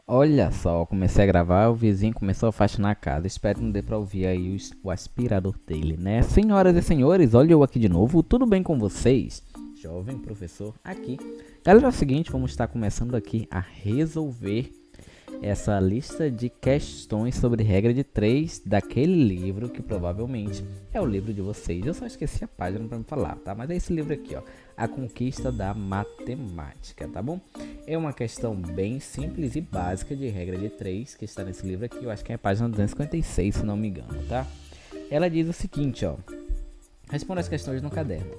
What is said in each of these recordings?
Olha só, comecei a gravar, o vizinho começou a faxinar a casa. Espero que não dê pra ouvir aí o aspirador dele, né? Senhoras e senhores, olha eu aqui de novo. Tudo bem com vocês? Jovem professor aqui. Galera, é o seguinte, vamos estar começando aqui a resolver essa lista de questões sobre regra de 3 daquele livro que provavelmente é o livro de vocês. Eu só esqueci a página para me falar, tá? Mas é esse livro aqui, ó, A Conquista da Matemática, tá bom? É uma questão bem simples e básica de regra de 3 que está nesse livro aqui. Eu acho que é a página 256, se não me engano, tá? Ela diz o seguinte, ó: responda as questões no caderno.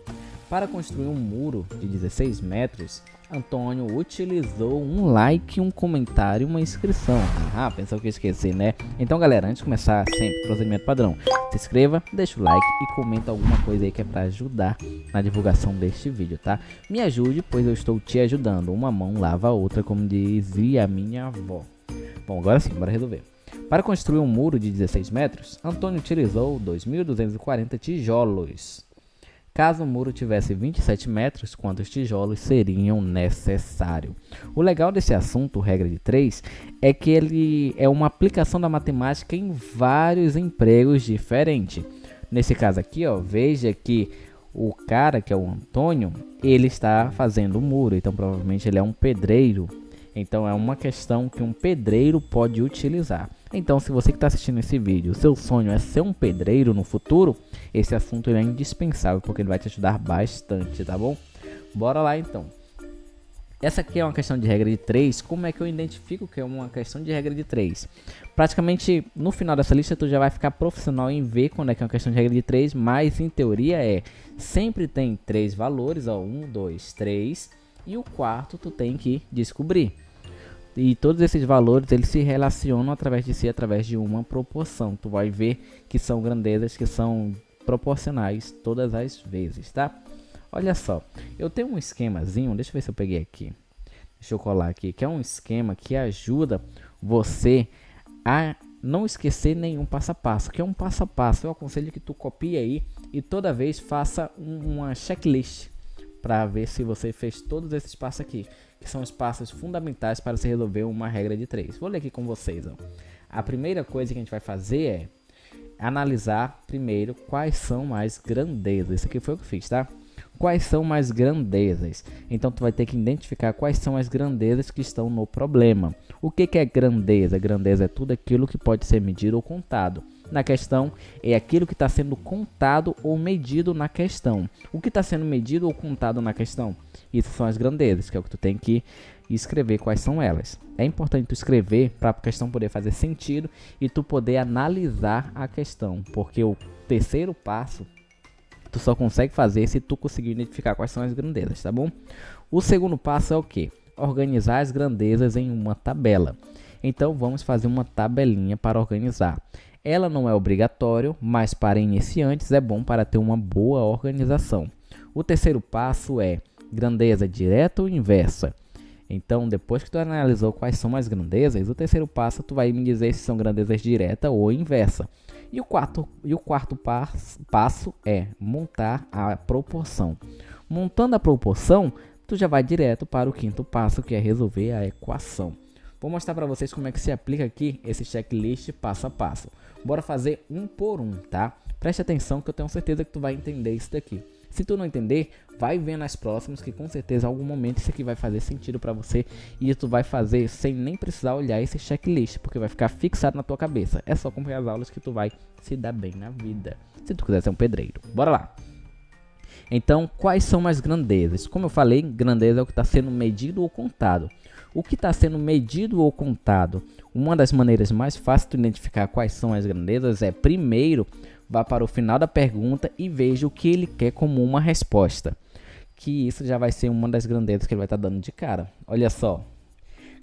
Para construir um muro de 16 metros, Antônio utilizou um like, um comentário e uma inscrição. Ah, pensou que ia esquecer, né? Então, galera, antes de começar, sempre procedimento padrão. Se inscreva, deixa o like e comenta alguma coisa aí que é para ajudar na divulgação deste vídeo, tá? Me ajude, pois eu estou te ajudando. Uma mão lava a outra, como dizia a minha avó. Bom, agora sim, bora resolver. Para construir um muro de 16 metros, Antônio utilizou 2.240 tijolos. Caso o muro tivesse 27 metros, quantos tijolos seriam necessários? O legal desse assunto, regra de 3, é que ele é uma aplicação da matemática em vários empregos diferentes. Nesse caso aqui, ó, veja que o cara, que é o Antônio, ele está fazendo o muro, então provavelmente ele é um pedreiro. Então é uma questão que um pedreiro pode utilizar. Então, se você que está assistindo esse vídeo, seu sonho é ser um pedreiro no futuro, esse assunto é indispensável, porque ele vai te ajudar bastante, tá bom? Bora lá então. Essa aqui é uma questão de regra de 3. Como é que eu identifico que é uma questão de regra de 3? Praticamente no final dessa lista tu já vai ficar profissional em ver quando é que é uma questão de regra de 3, mas em teoria sempre tem 3 valores, ó, 1, 2, 3, e o quarto tu tem que descobrir. E todos esses valores eles se relacionam através de uma proporção. Tu vai ver que são grandezas que são proporcionais todas as vezes, tá? Olha só, eu tenho um esquemazinho, deixa eu ver se eu peguei aqui. Deixa eu colar aqui, que é um esquema que ajuda você a não esquecer nenhum passo a passo, que é um passo a passo. Eu aconselho que tu copie aí e toda vez faça uma checklist para ver se você fez todos esses passos aqui, que são os passos fundamentais para se resolver uma regra de 3. Vou ler aqui com vocês, ó. A primeira coisa que a gente vai fazer é analisar primeiro quais são as grandezas. Isso aqui foi o que eu fiz, tá? Quais são as grandezas? Então tu vai ter que identificar quais são as grandezas que estão no problema. O que é grandeza? Grandeza é tudo aquilo que pode ser medido ou contado. Na questão é aquilo que está sendo contado ou medido na questão. O que está sendo medido ou contado na questão? Isso são as grandezas, que é o que tu tem que escrever quais são elas. É importante tu escrever para a questão poder fazer sentido e tu poder analisar a questão, porque o terceiro passo tu só consegue fazer se tu conseguir identificar quais são as grandezas, tá bom? O segundo passo é o que? Organizar as grandezas em uma tabela. Então vamos fazer uma tabelinha para organizar. Ela não é obrigatório, mas para iniciantes é bom para ter uma boa organização. O terceiro passo é grandeza direta ou inversa. Então, depois que tu analisou quais são as grandezas, o terceiro passo tu vai me dizer se são grandezas direta ou inversa. E o quarto passo é montar a proporção. Montando a proporção, tu já vai direto para o quinto passo, que é resolver a equação. Vou mostrar para vocês como é que se aplica aqui esse checklist passo a passo. Bora fazer um por um, tá? Preste atenção que eu tenho certeza que tu vai entender isso daqui. Se tu não entender, vai ver nas próximas que com certeza em algum momento isso aqui vai fazer sentido para você e tu vai fazer sem nem precisar olhar esse checklist, porque vai ficar fixado na tua cabeça. É só acompanhar as aulas que tu vai se dar bem na vida, se tu quiser ser um pedreiro. Bora lá! Então, quais são as grandezas? Como eu falei, grandeza é o que está sendo medido ou contado. O que está sendo medido ou contado? Uma das maneiras mais fáceis de identificar quais são as grandezas é, primeiro, vá para o final da pergunta e veja o que ele quer como uma resposta. Que isso já vai ser uma das grandezas que ele vai estar dando de cara. Olha só.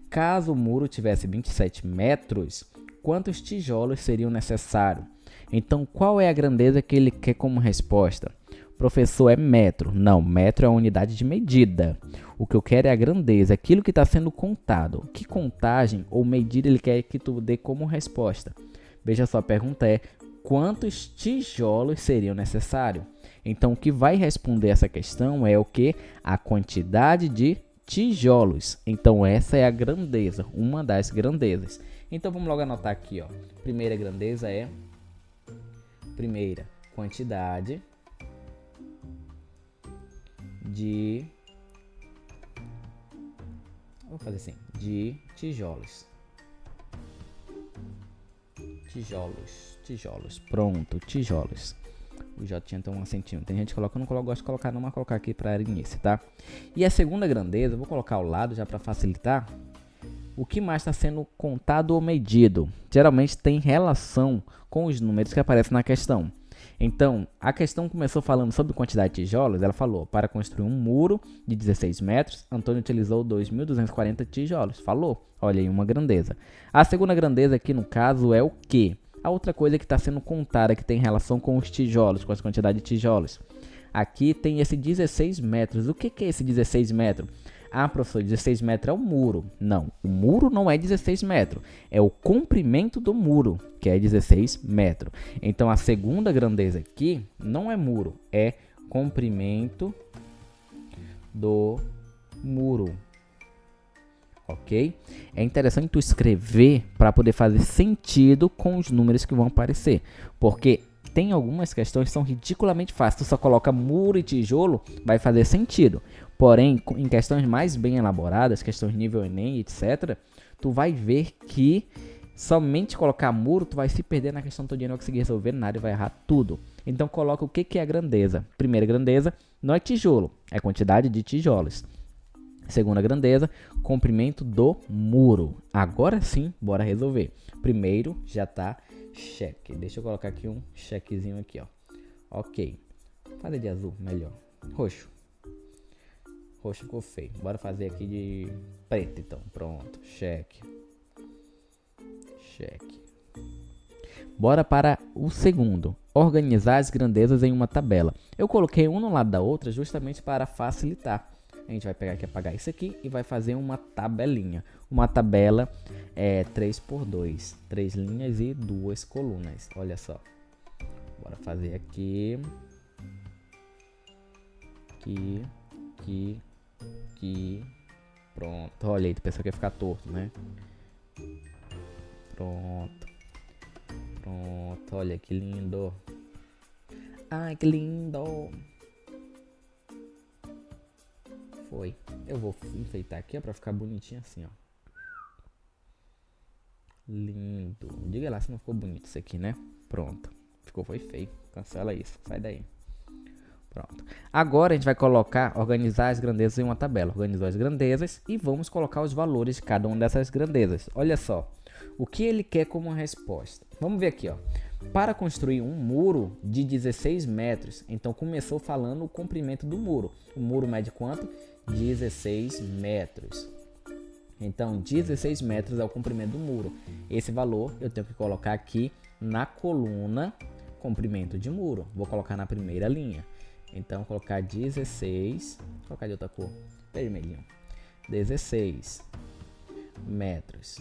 Caso o muro tivesse 27 metros, quantos tijolos seriam necessários? Então, qual é a grandeza que ele quer como resposta? Professor, é metro. Não, metro é a unidade de medida. O que eu quero é a grandeza, aquilo que está sendo contado. Que contagem ou medida ele quer que tu dê como resposta? Veja só, a pergunta é: quantos tijolos seriam necessários? Então, o que vai responder essa questão é o que? A quantidade de tijolos. Então essa é a grandeza, uma das grandezas. Então vamos logo anotar aqui, ó. Primeira grandeza é primeira quantidade de, vou fazer assim, de tijolos. Tijolos. Pronto, tijolos. O J tinha então um acentinho. Tem gente que coloca, eu não gosto de colocar, não, mas colocar aqui para início, tá? E a segunda grandeza, eu vou colocar ao lado já para facilitar. O que mais está sendo contado ou medido? Geralmente tem relação com os números que aparecem na questão. Então, a questão começou falando sobre quantidade de tijolos. Ela falou, para construir um muro de 16 metros, Antônio utilizou 2.240 tijolos. Falou, olha aí, uma grandeza. A segunda grandeza aqui, no caso, é o quê? A outra coisa que está sendo contada, que tem relação com os tijolos, com as quantidades de tijolos. Aqui tem esse 16 metros. O que é esse 16 metros? Ah, professor, 16 metros é o muro. Não, o muro não é 16 metros. É o comprimento do muro, que é 16 metros. Então, a segunda grandeza aqui não é muro, é comprimento do muro. Ok? É interessante tu escrever para poder fazer sentido com os números que vão aparecer. Porque tem algumas questões que são ridiculamente fáceis. Tu só coloca muro e tijolo, vai fazer sentido. Porém, em questões mais bem elaboradas, questões nível Enem, etc., tu vai ver que somente colocar muro, tu vai se perder na questão todinha, não vai conseguir resolver nada e vai errar tudo. Então, coloca o que é a grandeza. Primeira grandeza, não é tijolo, é quantidade de tijolos. Segunda grandeza, comprimento do muro. Agora sim, bora resolver. Primeiro, já tá cheque. Deixa eu colocar aqui um chequezinho aqui, ó. Ok. Fazer de azul, melhor. Roxo. Roxo ficou feio. Bora fazer aqui de preto, então. Pronto. Cheque. Cheque. Bora para o segundo. Organizar as grandezas em uma tabela. Eu coloquei um no lado da outra justamente para facilitar. A gente vai pegar aqui, apagar isso aqui e vai fazer uma tabelinha. Uma tabela 3x2. 3 linhas e 2 colunas. Olha só. Bora fazer aqui. Aqui. Pronto. Olha aí, tu pensou que ia ficar torto, né? Pronto. Olha que lindo. Ai, que lindo. Foi. Eu vou enfeitar aqui, ó, pra ficar bonitinho assim, ó. Lindo. Diga lá se não ficou bonito isso aqui, né? Pronto. Foi feio. Cancela isso. Sai daí. Pronto. Agora a gente vai organizar as grandezas em uma tabela. Organizou as grandezas e vamos colocar os valores de cada uma dessas grandezas. Olha só. O que ele quer como resposta? Vamos ver aqui, ó. Para construir um muro de 16 metros, então começou falando o comprimento do muro. O muro mede quanto? 16 metros. Então, 16 metros é o comprimento do muro. Esse valor eu tenho que colocar aqui na coluna comprimento de muro. Vou colocar na primeira linha. Então, colocar 16. Vou colocar de outra cor. Vermelhinho. 16 metros.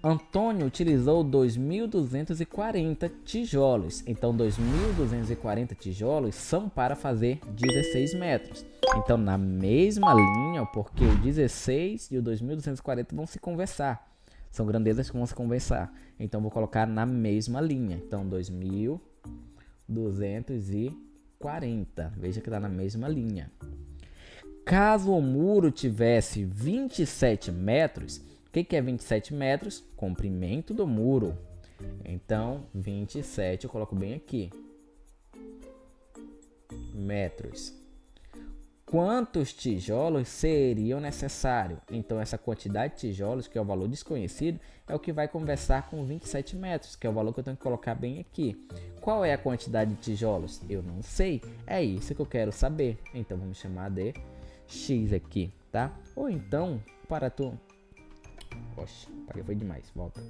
Antônio utilizou 2.240 tijolos. Então, 2.240 tijolos são para fazer 16 metros. Então, na mesma linha, porque o 16 e o 2.240 vão se conversar. São grandezas que vão se conversar. Então, vou colocar na mesma linha. Então, 2.240. Veja que está na mesma linha. Caso o muro tivesse 27 metros... O que é 27 metros? Comprimento do muro. Então, 27 eu coloco bem aqui. Metros. Quantos tijolos seriam necessários? Então, essa quantidade de tijolos, que é o valor desconhecido, é o que vai conversar com 27 metros, que é o valor que eu tenho que colocar bem aqui. Qual é a quantidade de tijolos? Eu não sei. É isso que eu quero saber. Então, vamos chamar de X aqui, tá? Ou então, para tu... Oxe, foi demais, volta.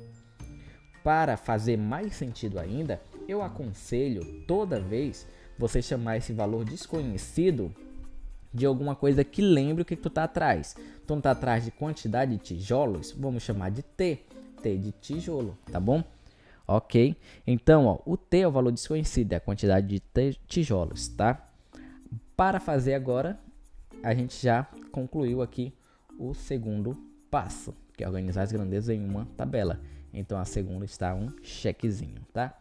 Para fazer mais sentido ainda, eu aconselho toda vez você chamar esse valor desconhecido de alguma coisa que lembre o que tu tá atrás. Tu não tá atrás de quantidade de tijolos, vamos chamar de T. T de tijolo, tá bom? Ok? Então, ó, o T é o valor desconhecido, é a quantidade de tijolos, tá? Para fazer agora a gente já concluiu aqui o segundo passo, que é organizar as grandezas em uma tabela. Então a segunda está um chequezinho, tá?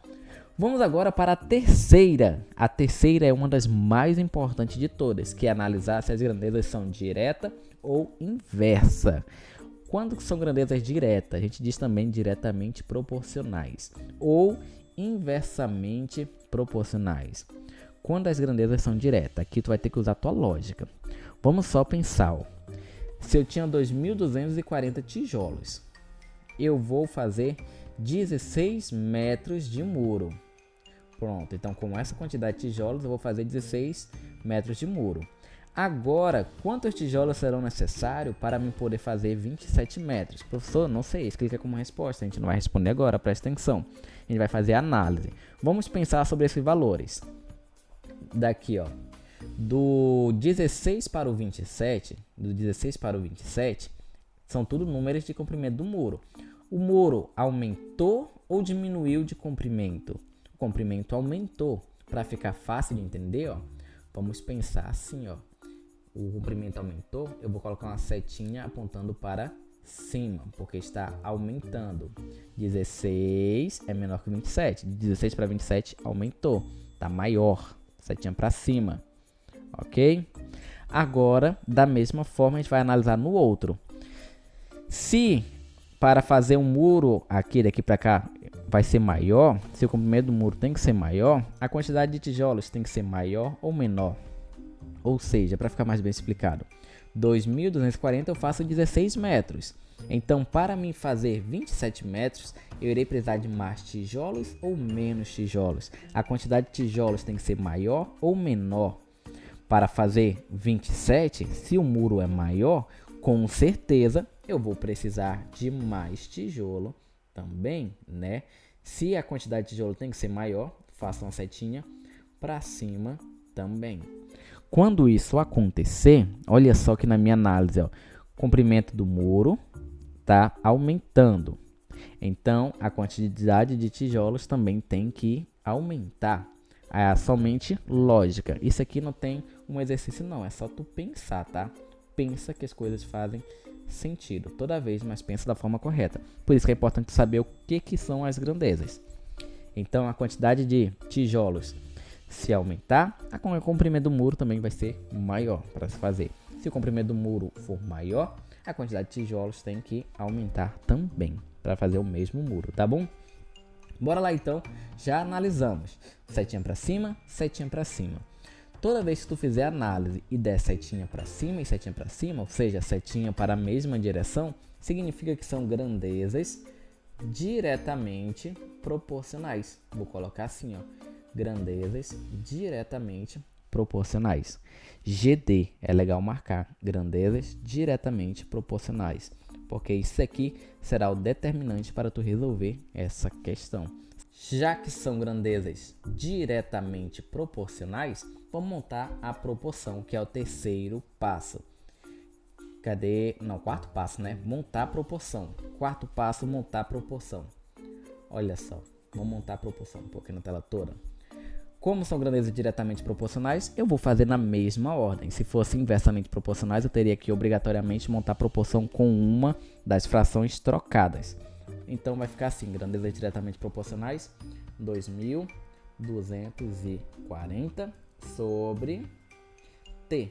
Vamos agora para a terceira. A terceira é uma das mais importantes de todas, que é analisar se as grandezas são direta ou inversa. Quando são grandezas diretas, a gente diz também diretamente proporcionais ou inversamente proporcionais. Quando as grandezas são diretas, aqui tu vai ter que usar a tua lógica. Vamos só pensar, ó. Se eu tinha 2.240 tijolos, eu vou fazer 16 metros de muro. Pronto, então com essa quantidade de tijolos eu vou fazer 16 metros de muro. Agora, quantos tijolos serão necessários para me poder fazer 27 metros? Professor, não sei, explica como resposta, a gente não vai responder agora, presta atenção. A gente vai fazer a análise. Vamos pensar sobre esses valores. Daqui, ó, do 16 para o 27, são tudo números de comprimento do muro. O muro aumentou ou diminuiu de comprimento? O comprimento aumentou. Para ficar fácil de entender, ó, vamos pensar assim, ó. O comprimento aumentou, eu vou colocar uma setinha apontando para cima, porque está aumentando. 16 é menor que 27. De 16 para 27 aumentou, está maior. Setinha para cima, ok? Agora, da mesma forma, a gente vai analisar no outro. Se para fazer um muro aqui, daqui para cá, vai ser maior, se o comprimento do muro tem que ser maior, a quantidade de tijolos tem que ser maior ou menor. Ou seja, para ficar mais bem explicado, 2.240 eu faço 16 metros. Então, para mim fazer 27 metros, eu irei precisar de mais tijolos ou menos tijolos. A quantidade de tijolos tem que ser maior ou menor. Para fazer 27, se o muro é maior, com certeza eu vou precisar de mais tijolo também, né? Se a quantidade de tijolo tem que ser maior, faça uma setinha para cima também. Quando isso acontecer, olha só que na minha análise, ó, comprimento do muro está aumentando. Então, a quantidade de tijolos também tem que aumentar. É somente lógica. Isso aqui não tem um exercício, não. É só tu pensar, tá? Pensa que as coisas fazem sentido toda vez, mas pensa da forma correta. Por isso que é importante saber o que são as grandezas. Então, a quantidade de tijolos, se aumentar, o comprimento do muro também vai ser maior para se fazer. Se o comprimento do muro for maior, a quantidade de tijolos tem que aumentar também para fazer o mesmo muro, tá bom? Bora lá então, já analisamos. Setinha para cima, setinha para cima. Toda vez que tu fizer análise e der setinha para cima e setinha para cima, ou seja, setinha para a mesma direção, significa que são grandezas diretamente proporcionais. Vou colocar assim, ó. Grandezas diretamente proporcionais. GD é legal marcar, grandezas diretamente proporcionais, porque isso aqui será o determinante para tu resolver essa questão. Já que são grandezas diretamente proporcionais, vamos montar a proporção, que é o terceiro passo. Cadê? Não, quarto passo, né? Montar a proporção. Quarto passo, montar a proporção. Olha só, vamos montar a proporção, um pouquinho na tela toda. Como são grandezas diretamente proporcionais, eu vou fazer na mesma ordem. Se fosse inversamente proporcionais, eu teria que obrigatoriamente montar a proporção com uma das frações trocadas. Então vai ficar assim, grandezas diretamente proporcionais, 2.240 sobre T.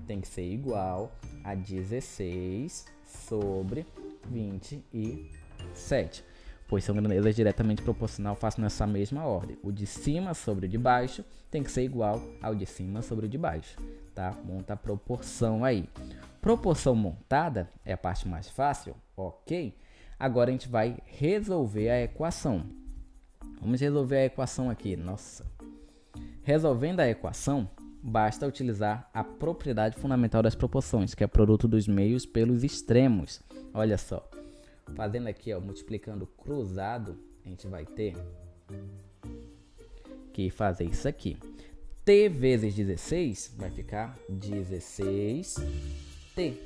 Tem que ser igual a 16 sobre 27. Pois são grandezas diretamente proporcional, faço nessa mesma ordem. O de cima sobre o de baixo tem que ser igual ao de cima sobre o de baixo, tá? Monta a proporção aí. Proporção montada é a parte mais fácil, ok? Agora a gente vai resolver a equação. Vamos resolver a equação aqui, nossa. Resolvendo a equação, basta utilizar a propriedade fundamental das proporções, que é produto dos meios pelos extremos. Olha só. Fazendo aqui, ó, multiplicando cruzado, a gente vai ter que fazer isso aqui. T vezes 16 vai ficar 16T,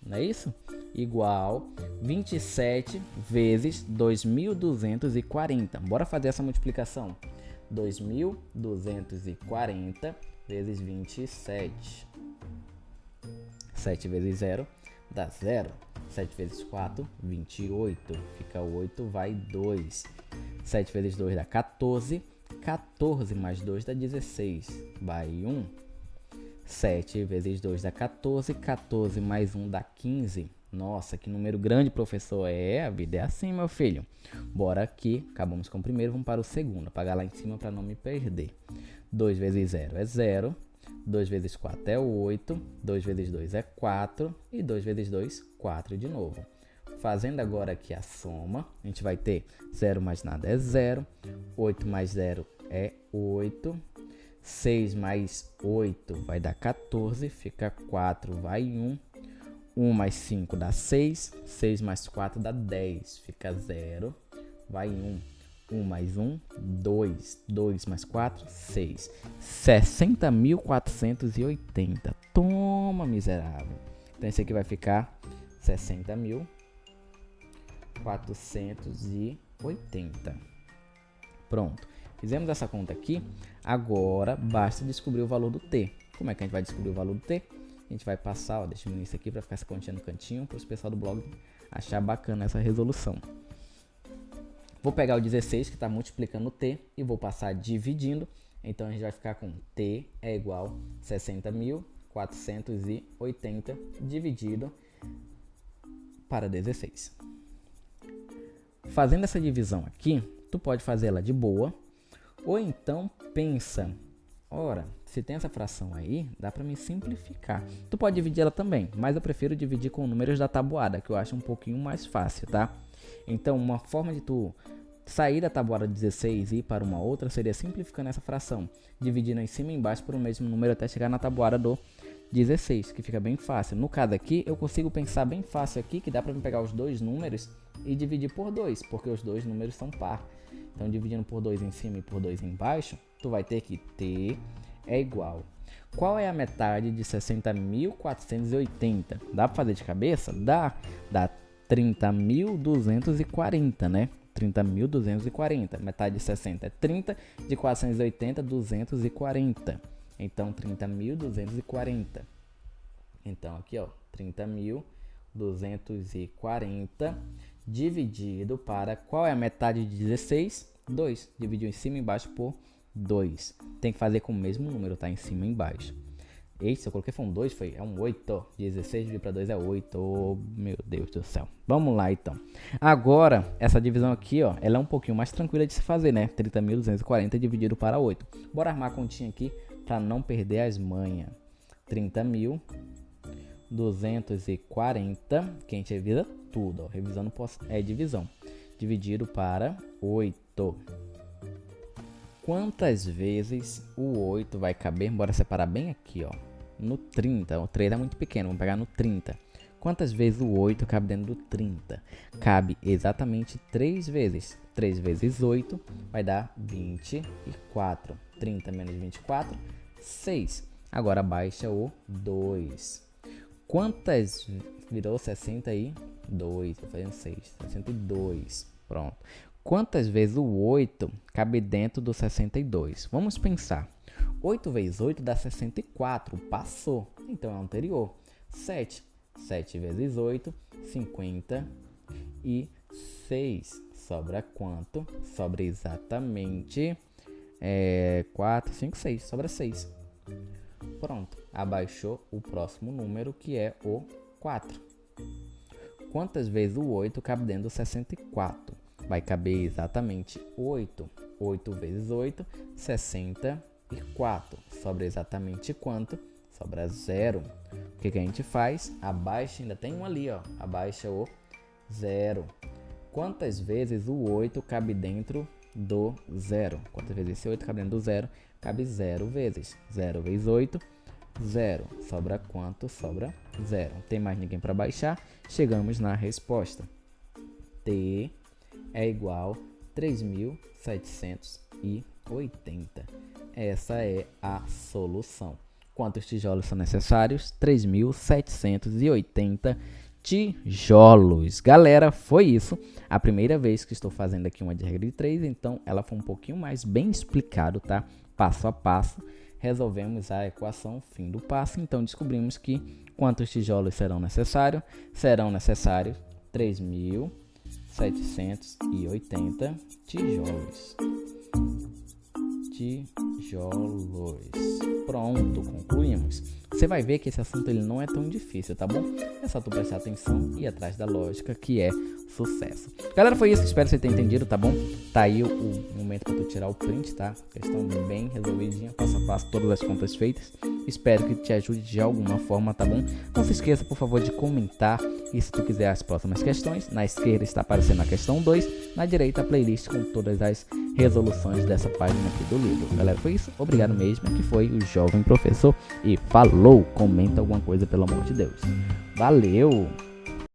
não é isso? Igual 27 vezes 2.240. Bora fazer essa multiplicação. 2.240 vezes 27. 7 vezes 0 dá 0. 7 vezes 4, 28. Fica 8, vai 2. 7 vezes 2 dá 14. 14 mais 2 dá 16. Vai 1. 7 vezes 2 dá 14. 14 mais 1 dá 15. Nossa, que número grande, professor. A vida é assim, meu filho. Bora aqui. Acabamos com o primeiro, vamos para o segundo. Apagar lá em cima para não me perder. 2 vezes 0 é 0. 2 vezes 4 é 8. 2 vezes 2 é 4. E 2 vezes 2, 4 de novo. Fazendo agora aqui a soma, a gente vai ter 0 mais nada é 0. 8 mais 0 é 8. 6 mais 8 vai dar 14. Fica 4, vai 1. 1 mais 5 dá 6. 6 mais 4 dá 10. Fica 0, vai 1. 1 mais 1, 2. 2 mais 4, 6. 60.480. Toma, miserável. Então, esse aqui vai ficar 60.480. Pronto. Fizemos essa conta aqui. Agora, basta descobrir o valor do t. Como é que a gente vai descobrir o valor do t? A gente vai passar, ó, deixa eu isso aqui para ficar essa continha no cantinho, para os pessoal do blog achar bacana essa resolução. Vou pegar o 16 que está multiplicando o t e vou passar dividindo. Então, a gente vai ficar com t é igual a 60.480 dividido para 16. Fazendo essa divisão aqui, tu pode fazer ela de boa, ou então pensa, ora, se tem essa fração aí, dá para me simplificar. Tu pode dividir ela também, mas eu prefiro dividir com números da tabuada, que eu acho um pouquinho mais fácil, tá? Então, uma forma de tu sair da tabuada 16 e ir para uma outra seria simplificando essa fração, dividindo em cima e embaixo por o mesmo número até chegar na tabuada do 16, que fica bem fácil. No caso aqui, eu consigo pensar bem fácil aqui, que dá para pegar os dois números e dividir por 2, porque os dois números são par. Então, dividindo por 2 em cima e por 2 embaixo, tu vai ter que t é igual. Qual é a metade de 60.480? Dá para fazer de cabeça? Dá 30.240, né? 30.240. Metade de 60 é 30, de 480, 240. Então, 30.240. Então, aqui, ó, 30.240 dividido para, qual é a metade de 16? 2. Dividiu em cima e embaixo por 2. Tem que fazer com o mesmo número, tá? Em cima e embaixo. Eita, se eu coloquei foi um 2, é um 8. 16 dividido para 2 é 8. Oh, meu Deus do céu. Vamos lá, então. Agora, essa divisão aqui, ó, ela é um pouquinho mais tranquila de se fazer, né? 30.240 dividido para 8. Bora armar a continha aqui para não perder as manhas. 30.240, que a gente revisa tudo, ó. Revisando é divisão. Dividido para 8. Quantas vezes o 8 vai caber? Bora separar bem aqui, ó. No 30. O 3 é muito pequeno, vamos pegar no 30. Quantas vezes o 8 cabe dentro do 30? Cabe exatamente 3 vezes. 3 vezes 8 vai dar 24. 30 menos 24, 6. Agora baixa o 2. Quantas virou 62? Tô fazendo 6. 62. Pronto. Quantas vezes o 8 cabe dentro do 62? Vamos pensar. 8 vezes 8 dá 64. Passou. Então é o anterior. 7. 7 vezes 8, 56. Sobra quanto? Sobra exatamente 4, 5, 6. Sobra 6. Pronto. Abaixou o próximo número, que é o 4. Quantas vezes o 8 cabe dentro do 64? Vai caber exatamente 8. 8 vezes 8, 64. Sobra exatamente quanto? Sobra 0. O que a gente faz? Abaixa, ainda tem um ali, ó. Abaixa o 0. Quantas vezes o 8 cabe dentro do 0? Quantas vezes esse 8 cabe dentro do 0? Cabe 0 vezes. 0 vezes 8, 0. Sobra quanto? Sobra 0. Não tem mais ninguém para baixar. Chegamos na resposta. T é igual a 3.780. Essa é a solução. Quantos tijolos são necessários? 3.780 tijolos. Galera, foi isso. A primeira vez que estou fazendo aqui uma de regra de 3, então ela foi um pouquinho mais bem explicado, tá? Passo a passo. resolvemos a equação fim do passo. Então descobrimos que quantos tijolos serão necessários? Serão necessários 3.780 tijolos. Pronto, concluímos. Você vai ver que esse assunto ele não é tão difícil, tá bom? É só tu prestar atenção e ir atrás da lógica, que é sucesso. Galera, foi isso. Espero que você tenha entendido, tá bom? Tá aí o momento pra tu tirar o print, tá? Questão bem resolvidinha, passo a passo, todas as contas feitas. Espero que te ajude de alguma forma, tá bom? Não se esqueça, por favor, de comentar. E se tu quiser as próximas questões, na esquerda está aparecendo a questão 2, na direita a playlist com todas as resoluções dessa página aqui do livro. Galera, foi isso. Obrigado mesmo, que foi o Jovem Professor. E falou! Comenta alguma coisa, pelo amor de Deus. Valeu!